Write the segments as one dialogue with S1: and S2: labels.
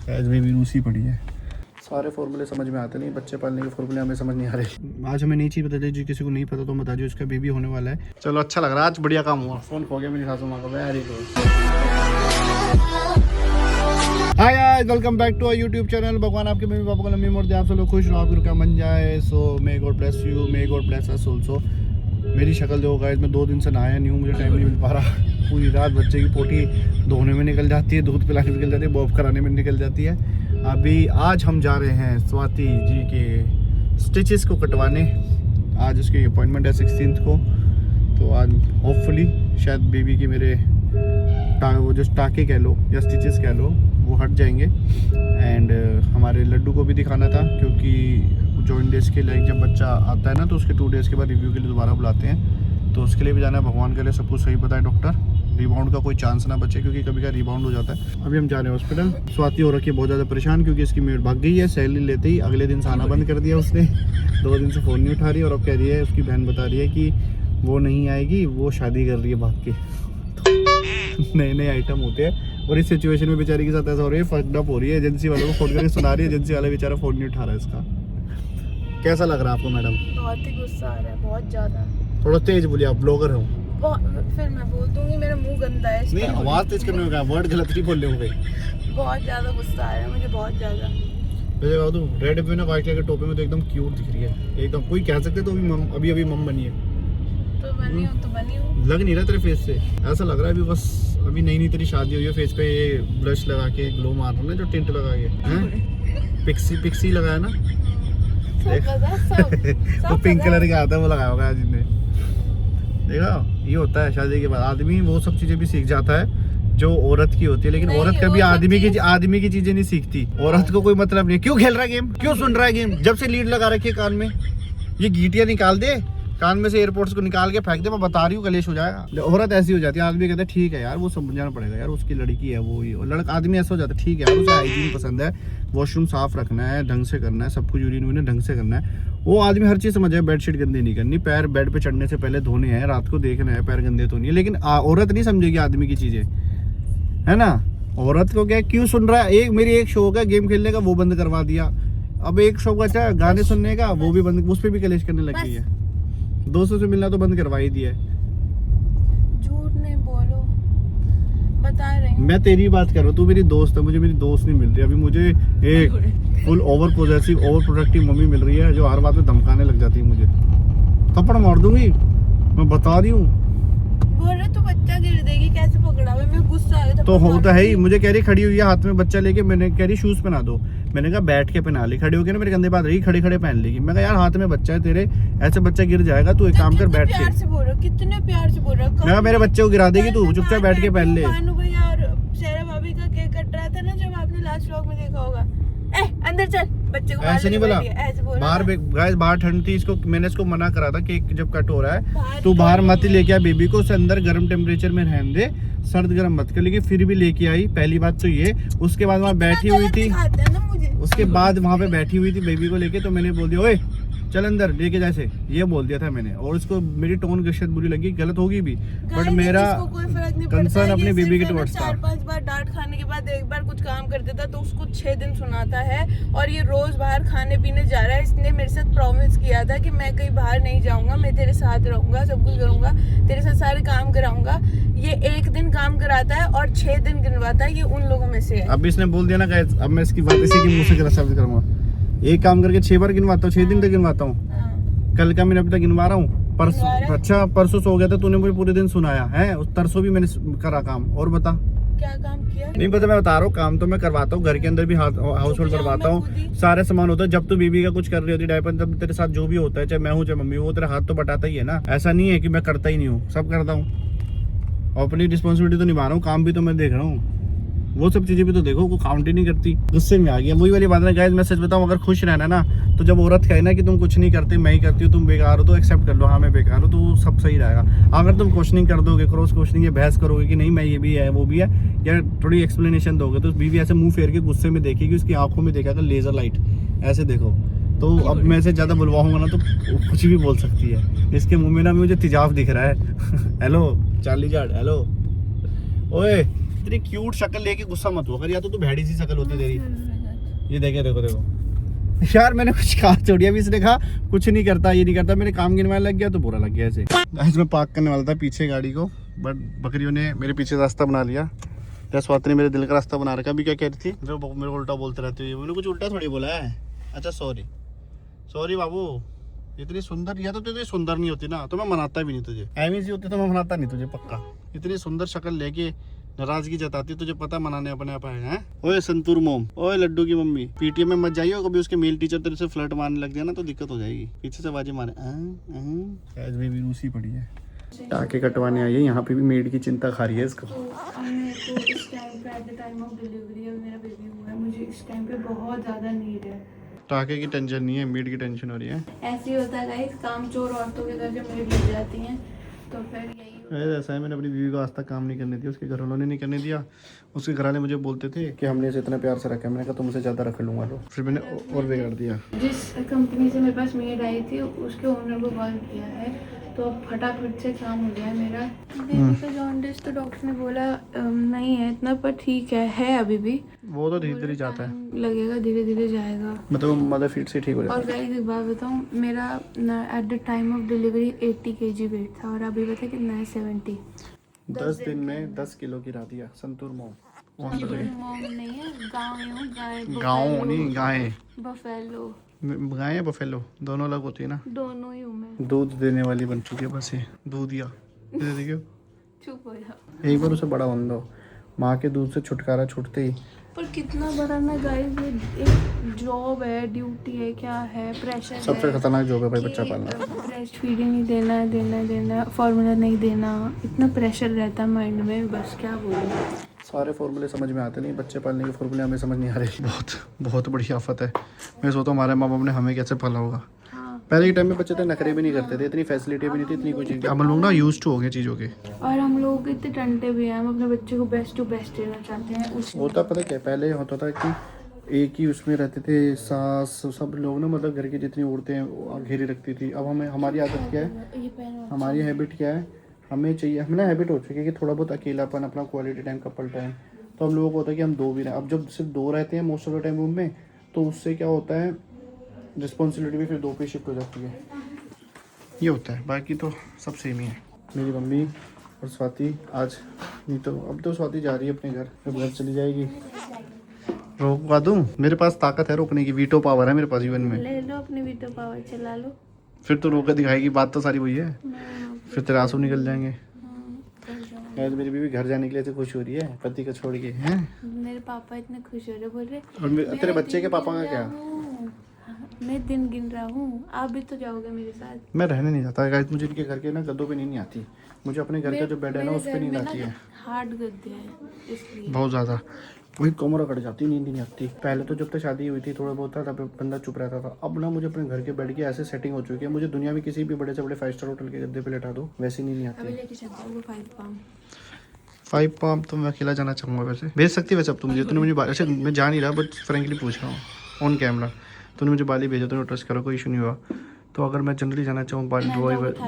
S1: As baby रूसी पड़ी है। सारे फॉर्मूले समझ में आते नहीं, बच्चे पालने के फॉर्मूले हमें समझ नहीं आ रहे। आज हमें नई चीज़ बता दी, जो किसी को नहीं पता तो बता दियो, उसका बेबी होने वाला है। चलो अच्छा लग रहा है, आज बढ़िया काम हुआ। फोन खो गया मेरी सासू माँ का, very good. Hi guys, welcome back to our YouTube channel. भगवान आपके मम्मी पापा को लंबी उम्र दे, आप सब लोग खुश रहो, आपका मन जाए। So may God bless you, may God bless us also. मेरी शक्ल देखो गाइस, मैं 2 दिन से नहाया नहीं हूँ, मुझे टाइम नहीं मिल पा रहा। पूरी रात बच्चे की पोटी धोने में निकल जाती है, दूध पिलाने में निकल जाती है, बॉब कराने में निकल जाती है। अभी आज हम जा रहे हैं स्वाति जी के स्टिचेस को कटवाने। आज उसकी अपॉइंटमेंट है 16 को। तो आज होपफुली शायद बेबी के मेरे वो जो टाके कह लो या स्टिचेस कह लो वो हट जाएंगे। एंड हमारे लड्डू को भी दिखाना था, क्योंकि जॉइन डेज के लिए जब बच्चा आता है ना तो उसके 2 डेज़ के बाद रिव्यू के लिए दोबारा बुलाते हैं, तो उसके लिए भी जाना है। भगवान के लिए सब कुछ सही पता है डॉक्टर, रिबाउंड का कोई चांस ना बचे, क्योंकि कभी का रिबाउंड हो जाता है। अभी हम जा रहे हैं हॉस्पिटल। स्वाति हो रखी है बहुत ज़्यादा परेशान, क्योंकि इसकी मेड भाग गई है। सैलरी लेते ही अगले दिन से आना बंद कर दिया उसने। 2 दिन से फ़ोन नहीं उठा रही, और अब कह रही है, उसकी बहन बता रही है कि वो नहीं आएगी, वो शादी कर रही है भाग के। नए नए आइटम होते हैं, और इस सिचुएशन में बेचारी के साथ ऐसा हो रही है, फक्ड अप हो रही है। एजेंसी वालों को फोन करके सुना रही है, एजेंसी वाला बेचारा फ़ोन नहीं उठा रहा है इसका। कैसा लग रहा है आपको मैडम?
S2: बहुत ही गुस्सा आ रहा है, बहुत ज्यादा।
S1: थोड़ा तेज बोलिए, आप ब्लॉगर हो।
S2: फिर मैं बोल दूंगी, मेरा मुंह गंदा है।
S1: नहीं, आवाज़ तेज करने में क्या, वर्ड गलत नहीं बोल रहे होंगे।
S2: बहुत ज्यादा गुस्सा आ रहा है मुझे, बहुत ज्यादा।
S1: वैसे बात तो रेड में ना व्हाइट कलर के टोपे में तो एकदम क्यूट दिख रही है, एकदम। कोई कह सकते तो अभी मम बनी है।
S2: तो बनी हूँ तो बनी हूँ।
S1: लग नहीं रहा तेरे फेस से, ऐसा लग रहा है अभी बस अभी नई तेरी शादी हुई है। फेस पे ये ब्लश लगा के ग्लो मार रहा है ना, जो टिंट लगा के हैं, पिक्सी लगाया ना। वो पिंक कलर का आता है, वो लगाया होगा जिसने। देखा, ये होता है शादी के बाद आदमी वो सब चीजें भी सीख जाता है जो औरत की होती है, लेकिन औरत कभी आदमी की चीजें नहीं सीखती। औरत को कोई मतलब नहीं, क्यों खेल रहा है गेम, क्यों सुन रहा है गेम, जब से लीड लगा रखी है कान में। ये गीटियां निकाल दे कान में से, एयरपोर्ट्स को निकाल के फेंक दे, मैं बता रही हूँ कलेश हो जाएगा। औरत ऐसी हो जाती है, आदमी कहते हैं ठीक है यार, वो समझाना पड़ेगा यार, उसकी लड़की है वो ही। और लड़का आदमी ऐसा हो जाता है, ठीक है यार, उसे हाइजीन पसंद है, वॉशरूम साफ रखना है, ढंग से करना है, सब कुछ यूरिन वूरिन ढंग से करना है। वो आदमी हर चीज़ समझ जाए, बेडशीट गंदी नहीं करनी, पैर बेड पे चढ़ने से पहले धोने हैं, रात को देखना है पैर गंदे तो नहीं है। लेकिन औरत नहीं समझेगी आदमी की चीज़ें, है ना। औरत को क्या, क्यों सुन रहा है, मेरी एक शौक है गेम खेलने का, वो बंद करवा दिया। अब एक शौक अच्छा गाने सुनने का, वो भी बंद, उस पर भी कलेश करने लग गई है। दोस्तों से मिलना तो बंद करवा ही दिया है।
S2: झूठ नहीं बोलो, बता रही हूँ।
S1: मैं तेरी बात कर रहा हूँ, तू मेरी दोस्त है, मुझे मेरी दोस्त नहीं मिल रही अभी। मुझे एक full over possessive, over protective mummy मिल रही है, जो हर बात में धमकाने लग जाती है मुझे। थप्पड़ मार दूंगी, मैं बता रही हूँ।
S2: बोल रहे तो बच्चा गिर देगी, कैसे पकड़ा हुआ है? मैं गुस्सा आ गया
S1: तो होता है ही। मुझे कह रही खड़ी हुई है हाथ में बच्चा लेके, मैंने कह रही शूज पहना दो, मैंने कहा बैठ के पहना ली। खड़ी होकर ना मेरे कंधे पे रही, खड़े खड़े पहन लेगी। मैं कहा यार हाथ में बच्चा है तेरे, ऐसे बच्चा गिर जाएगा, तू एक काम कर बैठ के।
S2: प्यार से बोल रहा, कितने प्यार से बोल रहा।
S1: मैं कहा मेरे बच्चे को गिरा देगी तू, चुपचाप बैठ के पहन ले।
S2: भानु भैया और शेरा भाभी का केक कट रहा था ना, जब आपने लास्ट व्लॉग में देखा होगा। अंदर चल, बच्चे को
S1: ऐसे नहीं बोला,
S2: ऐसे बोला।
S1: बाहर ठंड थी, इसको मैंने इसको मना करा था केक जब कट हो रहा है तो बाहर मत लेके आ बेबी को, उसे अंदर गर्म टेम्परेचर में रहने दे, सर्द गर्म मत कर। लेकिन फिर भी लेके आई, पहली बात तो ये। उसके बाद वहाँ बैठी हुई थी, उसके बाद वहाँ पे बैठी हुई थी बेबी को लेके, तो मैंने बोल दिया ओए चल अंदर लेके जैसे, ये बोल दिया था मैंने। और उसको मेरी टोन की शायद बुरी लगी, गलत होगी भी, बट मेरा कंसर्न अपने बेबी के टुवर्ड्स था।
S2: 4-5 बार डांट खाने के बाद एक बार कुछ काम कर देता तो उसको 6 दिन सुनाता है, और ये रोज बाहर खाने पीने जा रहा है। इसने मेरे साथ प्रॉमिस किया था कि मैं कहीं बाहर नहीं जाऊंगा, मैं तेरे साथ रहूंगा, सब कुछ करूंगा, तेरे साथ सारे काम कराऊंगा। ये 1 दिन काम कराता है और 6 दिन गिनवाता है। ये उन लोगों में से है।
S1: अब इसने बोल दिया ना गाइस, अब मैं इसकी बात इसी के मुंह से शब्द करूंगा। एक काम करके 6 बार गिनवाता हूँ, 6 दिन तक गिनवाता हूँ। कल का मैंने अभी तक गिनवा रहा हूँ, परसों अच्छा परसों सो गया था, तूने मुझे पूरे दिन सुनाया है। उस तरसों भी मैंने करा काम। और बता
S2: क्या काम किया?
S1: नहीं पता, मैं बता रहा हूँ। काम तो मैं करवाता हूँ, घर के अंदर भी हाउस होल्ड करवाता हूँ, सारे सामान होता है। जब तू बेबी का कुछ कर रही होती है, डायपर, तब तेरे साथ जो भी होता है, चाहे मैं हूँ चाहे मम्मी, वो तेरा हाथ तो बटाता ही है ना। ऐसा नहीं है कि मैं करता ही नहीं हूँ, सब करता हूँ। और अपनी रिस्पॉन्सिबिलिटी तो निभा रहा हूँ, काम भी तो मैं देख रहा हूँ, वो सब चीजें भी तो देखो, को काउंट ही नहीं करती। गुस्से में आ गया, वही वाली बात है गाइस। मैं सच बताऊं, अगर खुश रहना ना, तो जब औरत कहे ना कि तुम कुछ नहीं करते, मैं ही करती हूँ, तुम बेकार हो, तो एक्सेप्ट कर लो, हाँ मैं बेकार हूँ, तो सब सही रहेगा। अगर तुम क्वेश्चनिंग कर दोगे, क्रॉस क्वेश्चनिंग या बहस करोगे कि नहीं मैं ये भी है वो भी है, या थोड़ी एक्सप्लेनेशन दोगे, तो बीवी ऐसे मुंह फेर के गुस्से में देखेगी, उसकी आंखों में देखेगा लेजर लाइट, ऐसे देखो। तो अब मैं से ज्यादा बुलवाऊंगा ना तो कुछ भी बोल सकती है। इसके मुंह में ना मुझे तेजाब दिख रहा है। हेलो चार्ली जाट, हेलो ओए इतनी क्यूट शक्ल लेके गुस्सा मत हुआ कर, या तो तू भेड़ी सी शक्ल होती तेरी। ये देखे, देखो देखो यार, मैंने कुछ कहा छोड़ी, अभी इसने कहा कुछ नहीं करता, ये नहीं करता, मैंने काम गिनवाने लग गया तो बुरा लग गया ऐसे। गाइस मैं पार्क करने वाला था पीछे गाड़ी को, बट बकरियों ने मेरे पीछे रास्ता बना लिया। स्वाति ने मेरे दिल का रास्ता बना रखा। अभी क्या कह रही थी, मेरे को उल्टा बोलते रहते हो, मैंने कुछ उल्टा थोड़ी बोला है। अच्छा सॉरी सॉरी बाबू, इतनी सुंदर, या तो इतनी सुंदर नहीं होती ना तो मैं मनाता भी नहीं तुझे, एमी सी होती तो मैं मनाता नहीं तुझे पक्का। इतनी सुंदर शक्ल लेके नाराजगी जताती, तुझे पता मनाने अपने आप आए हैं। ओए संतूर मोम, ओए लड्डू की मम्मी, पीटीएम में मत जाइयो, कभी उसके मेल टीचर तेरे से फ्लर्ट मारने लग जाए ना तो दिक्कत हो जाएगी, पीछे से बाजी मारे। शायद भी रूसी पड़ी है, टाके कटवाने आई है, यहाँ पे भी मेड की चिंता खा रही है इसको।
S2: मेरे को इस टाइम पे eight the time of delivery और मेरा बेबी हुआ है, मुझे इस टाइम पे बहुत ज़्यादा नीड है।
S1: टाके की टेंशन नहीं है, मेड की टेंशन हो रही है।
S2: ऐसे ही होता है गाइस, काम चोर औरतों के घर जब मेड लग जाती हैं तो फिर यही
S1: ऐसा है, मैंने अपनी बीवी को आज तक काम नहीं करने दिया, उसके घर वालों ने नहीं करने दिया। उसके घर वाले मुझे बोलते थे कि हमने इसे इतना प्यार से रखा है, मैंने कहा तुमसे ज़्यादा रख लूँगा, लो फिर मैंने और बिगाड़ दिया।
S2: जिस कंपनी से मेरे पास मेड आई थी उसके ओनर को कॉल किया है तो अब फटाफट से काम हो गया है मेरा। बेबी का जॉन्डिस तो डॉक्टर ने बोला नहीं है इतना, पर ठीक है अभी भी,
S1: वो तो धीरे धीरे जाता है,
S2: लगेगा धीरे धीरे जाएगा,
S1: मतलब मदर फीड से ठीक हो जाता
S2: और गाइस एक बात बताऊँ, मेरा at the time of delivery 80 kg weight था और अभी पता कितना है, 70।
S1: 10 दिन में 10 किलो गिरा दिया संतूर मोम।
S2: मोम नहीं है, गाँव हूँ,
S1: गाँव नहीं, गाय,
S2: बफेलो,
S1: गाय या बफेलो दोनों अलग होती है ना।
S2: दोनों ही हूँ मैं।
S1: दूध देने वाली बन चुकी है बस, ये दूध या देखियो।
S2: चुप हो जाओ,
S1: एक बार उसे बड़ा बन दो, माँ के दूध से छुटकारा छूटते ही।
S2: पर कितना बड़ा ना गाइस, ये एक जॉब है, ड्यूटी है, क्या है, प्रेशर
S1: सबसे
S2: है,
S1: खतरनाक जॉब है भाई बच्चा पालना।
S2: ब्रेस्ट फीडिंग नहीं देना, फार्मूला नहीं देना, इतना प्रेशर रहता है माइंड में, बस क्या बोलूं।
S1: सारे फॉर्मूले समझ में आते नहीं, बच्चे पालने के फॉर्मूले हमें समझ नहीं आ रहे। बहुत बहुत बड़ी आफत है। मैं सोचता हूँ हमारे माँ बाप ने हमें कैसे पाला होगा। पहले के टाइम में बच्चे तो नखरे भी नहीं करते थे, इतनी फैसिलिटी भी नहीं थी, इतनी कोई चीज़, हम लोग ना यूज्ड टू हो गए चीज़ों के।
S2: और हम लोग इतने टंटे भी हैं, हम अपने बच्चे को बेस्ट टू बेस्ट देना चाहते हैं।
S1: होता पता क्या, पहले होता था कि एक ही उसमें रहते थे, सास सब लोग ना, मतलब घर की जितनी औरतें घेरी रखती थी। अब हमें, हमारी आदत क्या है, हमारी हैबिट क्या है, हमें चाहिए, हमें ना हैबिट हो चुकी है कि थोड़ा बहुत अकेलापन, अपना क्वालिटी टाइम, कपल टाइम। तो हम लोगों को होता है कि हम दो भी रहें। अब जब सिर्फ दो रहते हैं most of the time room में, तो उससे क्या होता है, रिस्पॉन्सिबिलिटी भी फिर दो पे शिफ्ट हो जाती है, ये होता है। बाकी तो सब सेम ही है। मेरी मम्मी और स्वाति आज नहीं तो, अब तो स्वाति जा रही है अपने घर, जब घर चली जाएगी रोकवा दूँ, मेरे पास ताकत है रोकने की, वीटो पावर है मेरे पास जीवन में।
S2: ले लो अपनी वीटो पावर, चला लो,
S1: फिर तो रोक दिखाएगी, बात तो सारी वही है, फिर तेरे आंसू निकल जाएंगे। यार मेरी बीवी घर जाने के लिए तो खुश हो रही है, पति को छोड़ के हैं।
S2: मेरे पापा इतने खुश हो रहे, बोल रहे
S1: और तेरे बच्चे के पापा का क्या,
S2: मैं दिन गिन रहा हूँ, आप भी तो जाओगे मेरे साथ।
S1: मैं रहने नहीं जाता गाइस, मुझे इनके घर के ना गद्दों पे नींद नहीं आती, मुझे अपने घर का जो बेड है ना उस पर नींद आती है।
S2: हार्ड गद्दे हैं इसलिए
S1: बहुत ज़्यादा, वही कमर कट जाती, नींद नहीं आती। पहले तो जब तक शादी हुई थी थोड़ा बहुत था, तब बंदा चुप रहता था। अब ना मुझे अपने घर के बेड की ऐसे सेटिंग हो चुकी है, मुझे दुनिया में किसी भी बड़े से बड़े 5 स्टार होटल के गद्दे पे लेटा दो, वैसी नींद नहीं
S2: अभी
S1: आती।
S2: लेके चलता हूँ 5 पाउंड।
S1: 5 पाम तो मैं अकेला जाना चाहूँगा, वैसे भेज सकती है वैसे अब तुम मुझे, तूने मुझे अच्छा मैं जा नहीं रहा, बट फ्रेंकली पूछ रहा हूँ ऑन कैमरा, तूने मुझे बाली भेजा, तूने ट्रस्ट करो, कोई इशू नहीं हुआ। तो अगर मैं जनरली जाना चाहूँ बाली,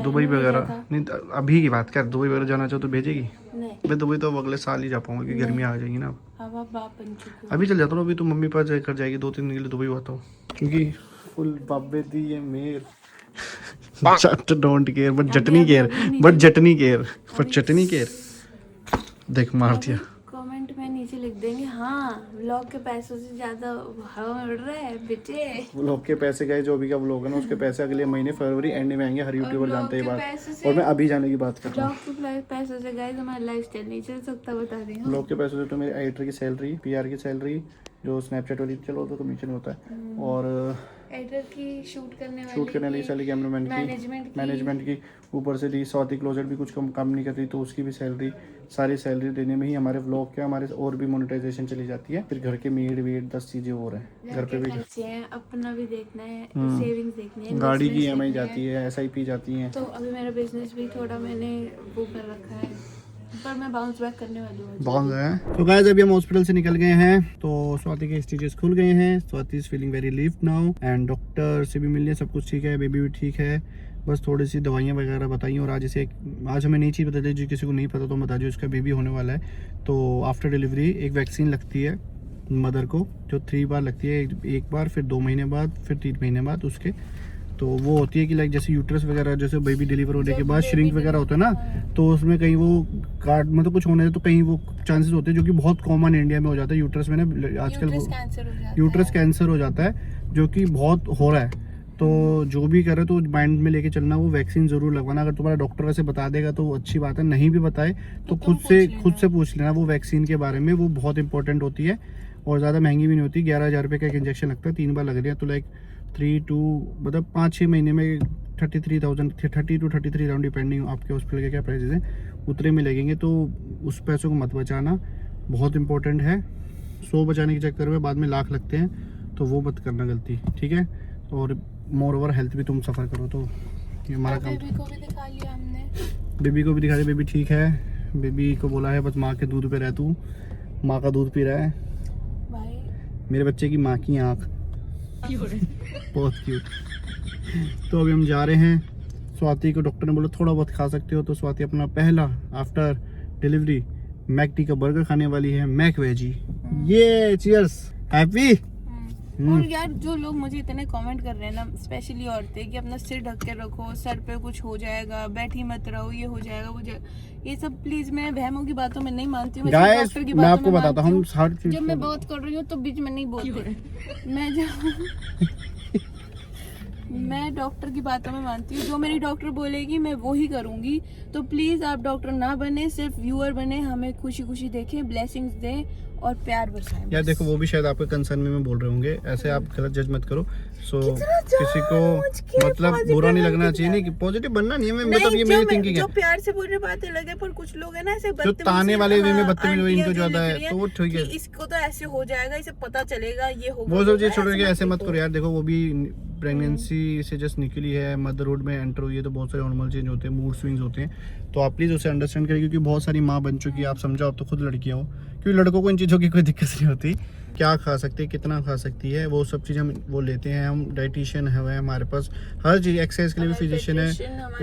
S1: दुबई वगैरह, नहीं अभी की बात कर, दुबई वगैरह जाना चाहूँ तो भेजेगी?
S2: नहीं,
S1: मैं दुबई तो अगले साल ही जा पाऊँगा क्योंकि गर्मी आ जाएगी ना।
S2: अब आप बाप बन चुके हो।
S1: अभी चल जाता हूँ, अभी तो मम्मी पास कर जाएगी, 2-3 दिन के लिए दुबई आता हूँ, क्योंकि फुल बाबे दी ये मेर don't care but Jatni care, but Jatni care, but chutney care. देख मार दिया।
S2: कमेंट में नीचे लिख देंगे, हाँ व्लॉग के पैसों से ज्यादा हवा में उड़ रहा है बेटे।
S1: व्लॉग के पैसे गए, जो भी का व्लॉग है ना उसके पैसे अगले महीने फरवरी एंड में आएंगे, हर यूट्यूबर जानते हैं ये बात। और मैं अभी जाने की बात कर रहा हूँ।
S2: व्लॉग के पैसों से गाइस हमारा लाइफस्टाइल नहीं चल सकता, बता रही हूँ।
S1: व्लॉग के पैसों से तो मेरे एडिटर की सैलरी, पीआर की सैलरी, जो स्नैपचैट वाली चलो तो कमीशन होता है, और
S2: एडिटर की शूट करने
S1: वाली सैलरी, कैमरामैन की, मैनेजमेंट की, ऊपर से दी स्वाति क्लोजर भी कुछ काम नहीं कर रही तो उसकी भी सैलरी, सारी सैलरी देने में ही हमारे व्लॉग के, हमारे और भी मोनेटाइजेशन चली जाती है। फिर घर के मेड वेड 10 चीज़ें और हैं, घर पे भी
S2: खर्चे हैं, अपना भी देखना है, सेविंग्स देखनी है,
S1: गाड़ी की EMI जाती है, SIP जाती हैं।
S2: तो अभी मेरा बिजनेस भी थोड़ा मैंने वो कर रखा है, पर मैं बाउंस बैक करने वाली हूँ।
S1: बहुत है। तो गाइस अभी हम हॉस्पिटल से निकल गए हैं, तो स्वाति के स्टिचेस खुल गए हैं, Swati is feeling very relieved now, and doctor से भी मिल लिया, सब कुछ ठीक है, बेबी भी ठीक है। बस थोड़ी सी दवाइयाँ वगैरह बताई। और आज हमें नई चीज़ बता दी, जो किसी को नहीं पता तो बता दीजिए, उसका बेबी होने वाला है। तो आफ्टर डिलीवरी एक वैक्सीन लगती है मदर को, जो 3 बार लगती है, एक बार, फिर 2 महीने बाद, फिर 3 महीने बाद उसके। तो वो होती है कि लाइक जैसे यूट्रस वगैरह, जैसे बेबी डिलीवर होने के बाद श्रिंक वगैरह होता है ना, तो उसमें कहीं वो काट मतलब कुछ होने तो कहीं वो चांसेस होते हैं, जो कि बहुत कॉमन इंडिया में हो जाता है यूट्रस में ना आजकल, यूट्रस कैंसर हो जाता है, जो कि बहुत हो रहा है। तो जो भी करे तो माइंड में लेके चलना, वो वैक्सीन ज़रूर लगवाना। अगर तुम्हारा डॉक्टर वैसे बता देगा तो अच्छी बात है, नहीं भी बताए तो खुद से पूछ लेना वो वैक्सीन के बारे में। वो बहुत इंपॉर्टेंट होती है और ज़्यादा महंगी भी नहीं होती। 11,000 रुपये का एक इंजेक्शन लगता है, 3 बार लग रही है। तो लाइक मतलब 5-6 महीने में 30,000 30 to 33,000 डिपेंडिंग आपके हॉस्पिटल के क्या प्राइसेस हैं, उतने में लगेंगे। तो उस पैसों को मत बचाना, बहुत इंपॉर्टेंट है। 100 बचाने के चक्कर में बाद में लाख लगते हैं, तो वो मत करना गलती, ठीक है। और मोर ओवर हेल्थ भी तुम सफ़र करो, तो ये हमारा काम।
S2: बेबी को भी दिखा लिया हमने,
S1: बेबी को भी दिखा दिया, बेबी ठीक है। बेबी को बोला है बस माँ के दूध पे रह, तू माँ का दूध पी रहा है
S2: भाई।
S1: मेरे बच्चे की माँ की आँख, बहुत क्यूट। तो अभी हम जा रहे हैं। स्वाति को डॉक्टर ने बोला थोड़ा बहुत खा सकते हो, तो स्वाति अपना पहला आफ्टर डिलीवरी मैकडी का बर्गर खाने वाली है, मैक वेजी। ये चीयर्स, हैप्पी।
S2: और यार जो लोग मुझे इतने कमेंट कर रहे हैं ना, स्पेशली औरतें, कि अपना सिर ढक के रखो, सर पे कुछ हो जाएगा, बैठी मत रहो, ये हो जाएगा, वो ये सब प्लीज मैं वहमों की बातों में नहीं मानती हूँ।
S1: गाइस मैं आपको बताता हूँ,
S2: जब मैं बात कर रही हूँ तो बीच में नहीं बोलती मैं डॉक्टर की बातों में मानती हूँ। जो मेरी डॉक्टर बोलेगी मैं वो ही करूँगी। तो प्लीज आप डॉक्टर ना बने, सिर्फ व्यूअर बने, हमें खुशी खुशी देखें, ब्लेसिंग्स दें और प्यार बरसाएं।
S1: यार देखो, वो भी शायद आपके कंसर्न में बोल रहे होंगे, ऐसे आप गलत जज मत करो। सो किसी को मतलब बुरा नहीं लगना चाहिए, नहीं पॉजिटिव बनना नहीं है, मतलब ये मेरी थिंकिंग है।
S2: जो प्यार से बोलने बातें लगे, पर कुछ लोग है ना ऐसे
S1: जो ताने वाले वे में बदतमीज इनको ज्यादा है, तो वो ठीक है।
S2: इसको तो ऐसे हो जाएगा, इसे पता चलेगा, ये होगा,
S1: वो सब चीज छोड़ के ऐसे मत करो यार। देखो वो भी प्रेगनेंसी से जस्ट निकली है, मदरहुड में एंटर हुई है, तो बहुत सारे हार्मोनल चेंज होते हैं, मूड स्विंग्स होते हैं। तो आप प्लीज उसे अंडरस्टैंड करें, क्योंकि बहुत सारी माँ बन चुकी है, आप समझो, आप तो खुद लड़कियां हो, क्योंकि लड़कों को इन चीज़ों की कोई दिक्कत नहीं होती। क्या खा सकती है, कितना खा सकती है, वो सब चीज़ हम वो लेते हैं। हम डाइटिशियन है हमारे पास, हर चीज़, एक्सरसाइज के लिए भी फिजिशियन है,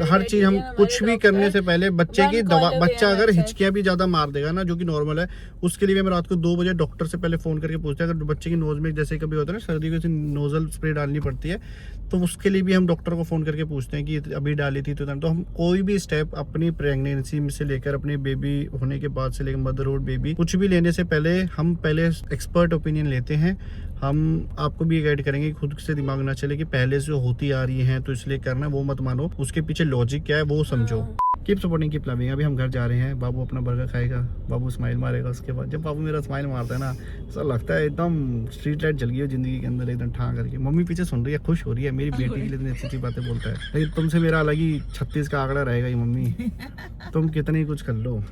S1: हर चीज़। हम कुछ भी करने से पहले बच्चे की दवा, बच्चा अगर हिचकियाँ भी ज़्यादा मार देगा ना, जो कि नॉर्मल है, उसके लिए मैं रात को 2 बजे डॉक्टर से पहले फ़ोन करके पूछते हैं। अगर बच्चे की नोज़ में जैसे कभी होता है ना, सर्दी को नोजल स्प्रे डालनी पड़ती है, तो उसके लिए भी हम डॉक्टर को फ़ोन करके पूछते हैं कि अभी डाली थी। तो हम कोई भी स्टेप अपनी प्रेगनेंसी से लेकर अपने बेबी होने के बाद से लेकर मदरहुड, बेबी कुछ भी लेने से पहले हम पहले एक्सपर्ट ओपिनियन लेते हैं। हम आपको भी गाइड करेंगे, खुद से दिमाग ना चले कि पहले से होती आ रही है तो इसलिए करना, वो मत मानो। उसके पीछे लॉजिक क्या है वो समझो। Keep supporting, keep loving. अभी हम घर जा रहे हैं, बाबू अपना बर्गर खाएगा, बाबू स्माइल मारेगा। उसके बाद जब बाबू मेरा स्माइल मारता है ना, ऐसा लगता है एकदम स्ट्रीट लाइट जल गई हो जिंदगी के अंदर, एकदम ठा करके। मम्मी पीछे सुन रही है, खुश हो रही है, मेरी बेटी के लिए इतनी अच्छी अच्छी बातें बोलता है। लेकिन तुमसे मेरा अलग ही 36 का आंकड़ा रहेगा ये मम्मी, तुम कितने ही कुछ कर लो।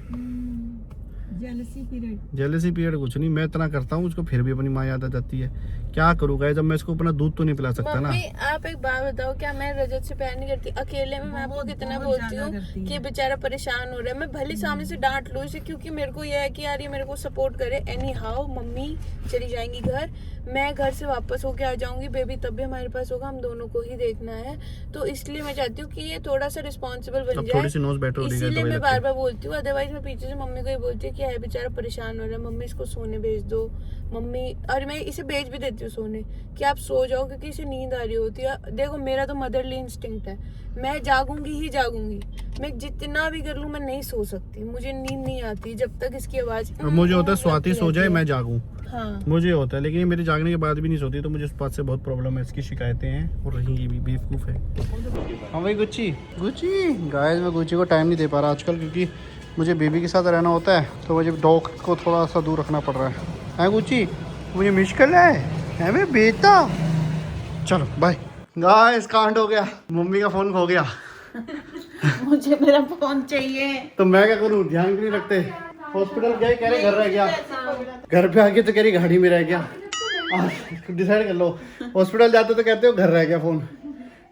S1: जेलसी पीरियड कुछ नहीं, मैं इतना करता हूँ उसको, फिर भी अपनी माँ याद आ जाती है। क्या करूँगा, जब मैं इसको अपना दूध तो नहीं पिला सकता ना।
S2: आप एक बात बताओ, क्या मैं रजत से प्यार नहीं करती? अकेले में मैं आपको कितना बोलती हूँ कि बेचारा परेशान हो रहा है, मैं भले सामने से डांट लूँ इसे, क्योंकि मेरे को यह है कि यार ये मेरे को सपोर्ट करे। एनी हाउ मम्मी चली जाएंगी घर, मैं घर से वापस होके आ जाऊंगी, बेबी तब भी हमारे पास होगा, हम दोनों को ही देखना है। तो इसलिए मैं चाहती हूँ कि ये थोड़ा सा रिस्पॉन्सिबल बन जाए, इसीलिए मैं बार बार बोलती हूँ। अदरवाइज मैं पीछे से मम्मी को ही बोलती हूँ कि है बेचारा परेशान हो रहा है, मम्मी इसको सोने भेज दो मम्मी। और मैं इसे भेज भी देती हूँ सोने, कि आप सो जाओ, क्योंकि इसे नींद आ रही होती है। देखो मेरा तो मदरली इंस्टिंक्ट है, मैं जागूंगी ही जागूंगी, मैं जितना भी कर लूँ मैं नहीं सो सकती, मुझे नींद नहीं आती जब तक इसकी आवाज।
S1: मुझे होता है स्वाति सो जाए मैं जागूं,
S2: हाँ
S1: मुझे होता है, लेकिन ये मेरे जागने के बाद भी नहीं सोती, तो मुझे उस बात से बहुत प्रॉब्लम है। इसकी शिकायतें हैं और रहेंगी भी, बेवकूफ़ है। हाँ भाई गुच्ची गाइस, मैं गुच्ची को टाइम नहीं दे पा रहा आजकल, क्योंकि मुझे बेबी के साथ रहना होता है, तो मुझे डॉग को थोड़ा सा दूर रखना पड़ रहा है गुच्ची, मुझे मुश्किल है मेरे बेटा। चलो बाय गाइस, कांड हो गया, मम्मी का फ़ोन खो गया।
S2: मुझे मेरा फोन चाहिए,
S1: तो मैं क्या करूँ, ध्यान क्यों नहीं रखते। हॉस्पिटल गए, कह रहे घर रह गया, घर पे आके तो कह रही गाड़ी में रह गया। डिसाइड कर लो, हॉस्पिटल जाते तो कहते हो घर रह गया फ़ोन,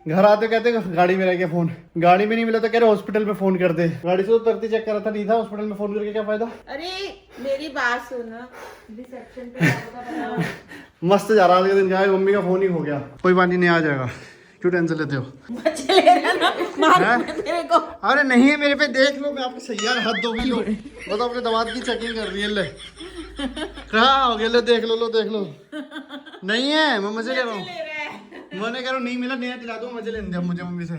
S1: घर आते कहते हो गाड़ी में रह गया फ़ोन, गाड़ी में नहीं मिला तो कह रहे हॉस्पिटल में फ़ोन कर दे। गाड़ी से उतरती चेक करा था, नहीं था, हॉस्पिटल में फ़ोन करके क्या फ़ायदा।
S2: अरे मेरी बात सुनो, रिसेप्शन पे
S1: मस्त जा रहा था दिन, मम्मी का फ़ोन ही हो गया। कोई बात नहीं, आ जाएगा, क्यों टेंशन लेते हो।
S2: ले रहा ना, मार
S1: हैं?
S2: तेरे को।
S1: अरे नहीं है मेरे पे, देख लो मैं आपके सही यार, हद हो गई लो। वो तो अपने दामाद की चेकिंग कर रही है। ले कहाँ हो गया, लो देख लो, लो देख लो। नहीं है, मैं मजे ले रहा हूँ। मैंने कह रहा हूँ नहीं मिला, नया दिला दो, मजे लेने दे मुझे मम्मी से।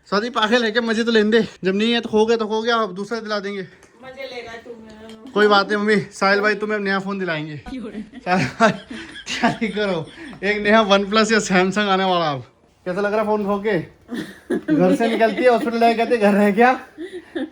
S1: शादी पागल है क्या, मजे तो लेने दे, जब नहीं है तो खो गया तो खो गया, अब दूसरा दिला देंगे।
S2: मजे लेगा तू मेरा।
S1: कोई बात नहीं मम्मी, साहिल भाई तुम्हें अब नया फोन दिलाएंगे। साहिल भाई तैयारी करो, एक नया OnePlus या सैमसंग आने वाला। अब कैसा लग रहा फोन खो के? घर से निकलती है हॉस्पिटल जाके कहती है घर रह गया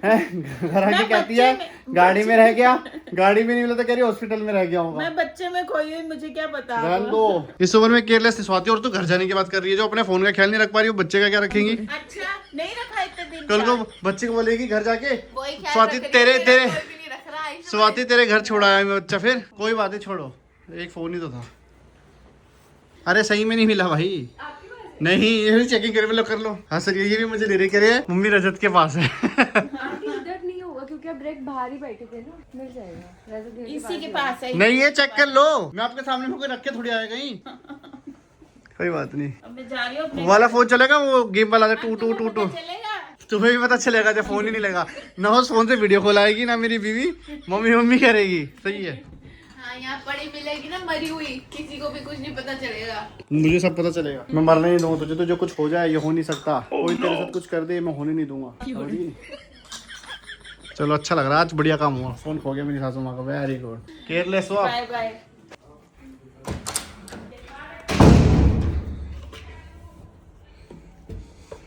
S1: है, घर आके कहती है गाड़ी में रह गया, गाड़ी में नहीं मिला तो कह रही हॉस्पिटल में रह गया होगा।
S2: मैं बच्चे में खोई हुई, मुझे क्या पता।
S1: रहने दो, इस उम्र में केयरलेस स्वाति। और तू घर जाने की बात कर रही है, जो अपने फोन का ख्याल नहीं रख पा रही, वो बच्चे का क्या रखेंगी?
S2: अच्छा नहीं रखा इतने दिन।
S1: कल को बच्चे को बोलेगी घर जाके
S2: कोई ख्याल
S1: स्वाति
S2: रख रही
S1: तेरे
S2: है,
S1: तेरे
S2: कोई भी नहीं रख रहा है।
S1: स्वाति तेरे घर छोड़ा है मैं बच्चा, फिर कोई बात नहीं, छोड़ो, एक फोन ही तो था। अरे सही में नहीं मिला भाई, नहीं ये भी चेकिंग कर लो। हाँ सर, ये भी मुझे ले रही करे मम्मी रजत के पास है।
S3: आंटी उधर नहीं होगा क्योंकि आप डायरेक्ट बाहर ही बैठे थे ना, मिल जाएगा रजत भैया
S2: इसी के पास है।
S1: नहीं ये चेक कर लो, मैं आपके सामने में कोई रख के थोड़ी आया कहीं। कोई बात नहीं,
S2: अब मैं जा रही हूँ अपने
S1: वाला फोन चलेगा, वो गेम वाला था टू टू टू टू।
S2: चलेगा।
S1: तुम्हें भी पता चलेगा जब फोन ही नहीं लगा ना, उस फोन से वीडियो कॉल आएगी ना, मेरी बीवी मम्मी मम्मी करेगी। सही है,
S2: हाँ यहाँ पड़ी मिलेगी ना मरी हुई, किसी को भी कुछ नहीं पता चलेगा।
S1: मुझे सब पता चलेगा। मैं मरने नहीं दूंगा तुझे, तो जो कुछ हो जाए ये हो नहीं सकता। कोई तेरे साथ कुछ कर दे मैं होने नहीं दूंगा, समझी? चलो अच्छा लग रहा है, आज बढ़िया काम हुआ, फोन खो गया मेरी सासू माँ का, वेरी गुड। केयरलेस हो आप।
S2: Bye bye.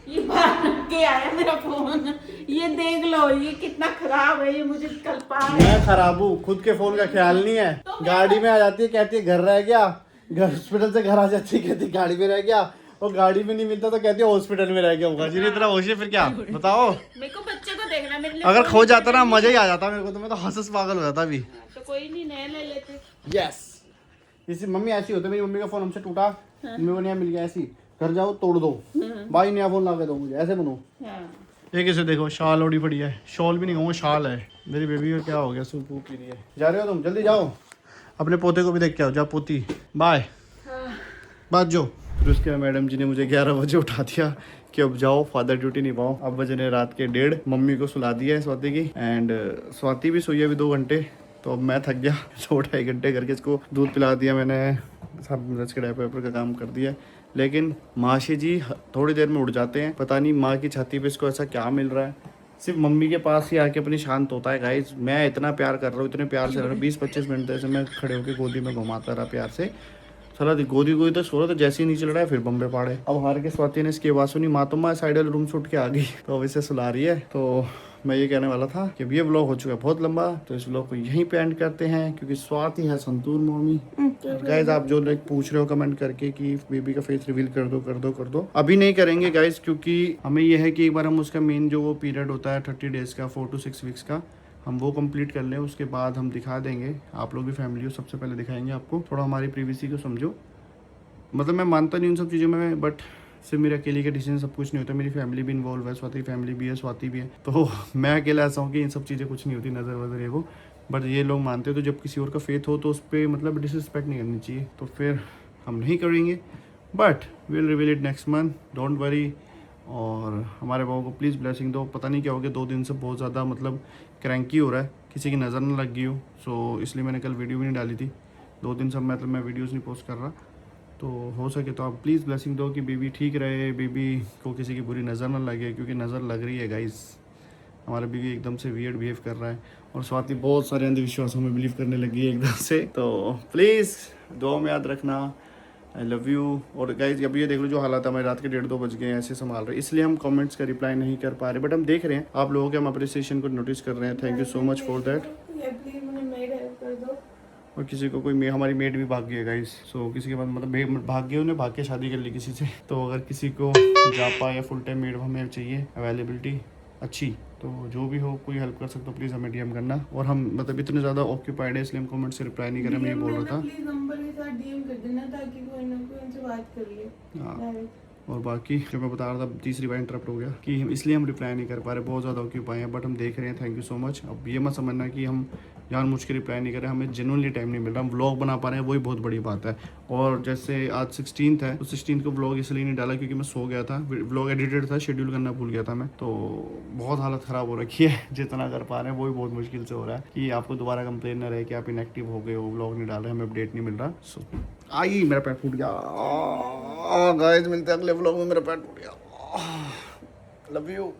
S2: ये बाहर के आया मेरा फोन, ये देख लो ये कितना खराब है, ये मुझे कल पाया।
S1: मैं खराब हूँ, खुद के फोन का ख्याल नहीं है। गाड़ी में आ जाती है कहती है घर रह गया, घर हॉस्पिटल से घर आ जाती है कहती है गाड़ी में रह गया, और गाड़ी में नहीं मिलता तो कहती है हॉस्पिटल में रह गया होगा। जिन्हें इतना होश है फिर क्या बताओ।
S2: मेरे को बच्चे को देखना, मेरे लिए
S1: अगर
S2: फोन
S1: खो
S2: नहीं
S1: जाता ना
S2: चाहिए।
S1: मजा ही आ जाता मेरे को, तो मैं तो हंस पागल हो जाता अभी।
S2: तो कोई नहीं, नया ले लेते।
S1: यस, इसी मम्मी ऐसी होती है, मेरी मम्मी का फोन हमसे टूटा, मम्मी को नया मिल गया, ऐसी घर जाओ तोड़ दो, भाई नया फोन ला के दो मुझे, ऐसे बनो।
S2: हाँ।
S1: ये किसे देखो शॉल ओढ़ी पड़ी है, शॉल भी नहीं कहूँगा शाल है। मेरी बेबी को क्या हो गया, सूप वूप पी रही है। जा रहे हो तुम, जल्दी जाओ, अपने पोते को भी देख के आओ, जा पोती बाय बात जो। फिर उसके बाद मैडम जी ने मुझे 11 बजे उठा दिया कि अब जाओ फादर ड्यूटी निभाओ। अब बजे ने रात के 1:30, मम्मी को सुला दिया है स्वाति की, एंड स्वाति भी सोई है अभी 2 घंटे। तो अब मैं थक गया, 2-2.5 घंटे करके इसको दूध पिला दिया मैंने, सब रच के डायपर वेपर का काम कर दिया। लेकिन माशी जी थोड़ी देर में उठ जाते हैं, पता नहीं माँ की छाती पे इसको ऐसा क्या मिल रहा है, सिर्फ मम्मी के पास ही आके अपनी शांत होता है। गाइस मैं इतना प्यार कर रहा हूँ, इतने प्यार से रह रहा हूँ, 20-25 मिनट ऐसे मैं खड़े होकर गोदी में घुमाता रहा प्यार से। साला गोदी गोदी तो सो रहा था, जैसे ही नहीं चल रहा है फिर बम्बे पाड़े। अब हार के स्वाति ने इसकी आवाज़ सुनी, माँ तो माँ साइड वाले रूम से उठ के आ गई, तो अब इसे सुला रही है। तो मैं ये कहने वाला था कि ये व्लॉग हो चुका है बहुत लंबा, तो इस व्लॉग को यहीं पे एंड करते हैं, क्योंकि स्वाति है संतूर मम्मी। गाइज आप जो लाइक पूछ रहे हो कमेंट करके कि बेबी का फेस रिवील कर दो कर दो कर दो, अभी नहीं करेंगे गाइज, क्योंकि हमें ये है कि एक बार हम उसका मेन जो वो पीरियड होता है 30 डेज का, 4 to 6 वीक्स का, हम वो कंप्लीट कर लें, उसके बाद हम दिखा देंगे। आप लोग भी फैमिली हो, सबसे पहले दिखाएंगे आपको। थोड़ा हमारी प्रीवेसी को समझो, मतलब मैं मानता नहीं उन सब चीज़ों में, बट सिर्फ मेरे अकेले के डिसीजन सब कुछ नहीं होता, मेरी फैमिली भी इन्वॉल्व है, स्वाति फैमिली भी है, स्वाति भी है। तो मैं अकेला ऐसा हूँ कि इन सब चीज़ें कुछ नहीं होती, नज़र वजर ये वो, बट ये लोग मानते हैं। तो जब किसी और का फेथ हो तो उस पर मतलब डिसरिस्पेक्ट नहीं करनी चाहिए, तो फिर हम नहीं करेंगे, but will reveal it next month, don't worry. और हमारे बाबू को प्लीज़ ब्लेसिंग दो। पता नहीं क्या हो गया, 2 दिन से बहुत ज़्यादा मतलब क्रैंकी हो रहा है, किसी की नज़र ना लग गई हो, सो इसलिए मैंने कल वीडियो भी नहीं डाली थी। 2 दिन से मतलब मैं वीडियोज़ नहीं पोस्ट कर रहा, तो हो सके तो आप प्लीज़ ब्लेसिंग दो कि बेबी ठीक रहे, बेबी को किसी की बुरी नज़र ना लगे, क्योंकि नज़र लग रही है गाइस, हमारा बेबी एकदम से वियर्ड बिहेव कर रहा है, और स्वाति बहुत सारे अंधविश्वासों में बिलीव करने लगी है एकदम से। तो प्लीज़ दुआ में याद रखना, आई लव यू। और गाइस अब ये देख लो जो हालात है, हमारे रात के 1:30-2 बज गए हैं ऐसे संभाल रहे, इसलिए हम कमेंट्स का रिप्लाई नहीं कर पा रहे, बट हम देख रहे हैं आप लोगों के, हम अप्रिसिएशन को नोटिस कर रहे हैं। Thank you so much for that.
S2: Please मुझे मेड हेल्प कर दो।
S1: और किसी को कोई हमारी मेड भी भाग गई है गाइस, सो किसी के पास मतलब भाग गई, उन्हें भाग के शादी कर ली किसी से। तो अगर किसी को जापा या फुल टाइम मेड हमें चाहिए, अवेलेबिलिटी अच्छी, तो जो भी हो कोई हेल्प कर सकते हो प्लीज़ हमें डीएम करना। और हम मतलब इतने ज़्यादा ऑक्यूपाइड है इसलिए हम कमेंट से रिप्लाई नहीं कर रहे, मैं ये बोल रहा था।
S2: प्लीज नंबर के साथ डीएम कर देना ताकि कोई ना कोई उनसे बात कर ले।
S1: हाँ, और बाकी जो मैं बता रहा था, तीसरी बार इंटरप्ट हो गया कि इसलिए हम रिप्लाई नहीं कर पा रहे, बहुत ज़्यादा ऑक्यूपाई हैं, बट हम देख रहे हैं। Thank you so much. अब ये मत समझना कि हम जानबूझ के रिप्लाई नहीं कर रहे, हमें जेन्युइनली टाइम नहीं मिल रहा, हम व्लॉग बना पा रहे हैं वही बहुत बड़ी बात है। और जैसे आज 16th है, तो 16th को व्लॉग इसलिए नहीं डाला क्योंकि मैं सो गया था, व्लॉग एडिटेड था, शेड्यूल करना भूल गया था मैं, तो बहुत हालत ख़राब हो रखी है। जितना कर पा रहे हैं वही बहुत मुश्किल से हो रहा है कि आपको दोबारा कंप्लेन ना रहे कि आप इनएक्टिव हो गए हो, व्लॉग नहीं डाल रहे, हमें अपडेट नहीं मिल रहा। सो आई मेरा पैर फूट गया गाइस, मिलते हैं अगले व्लॉग में। मेरा पैर टूट गया। Love you.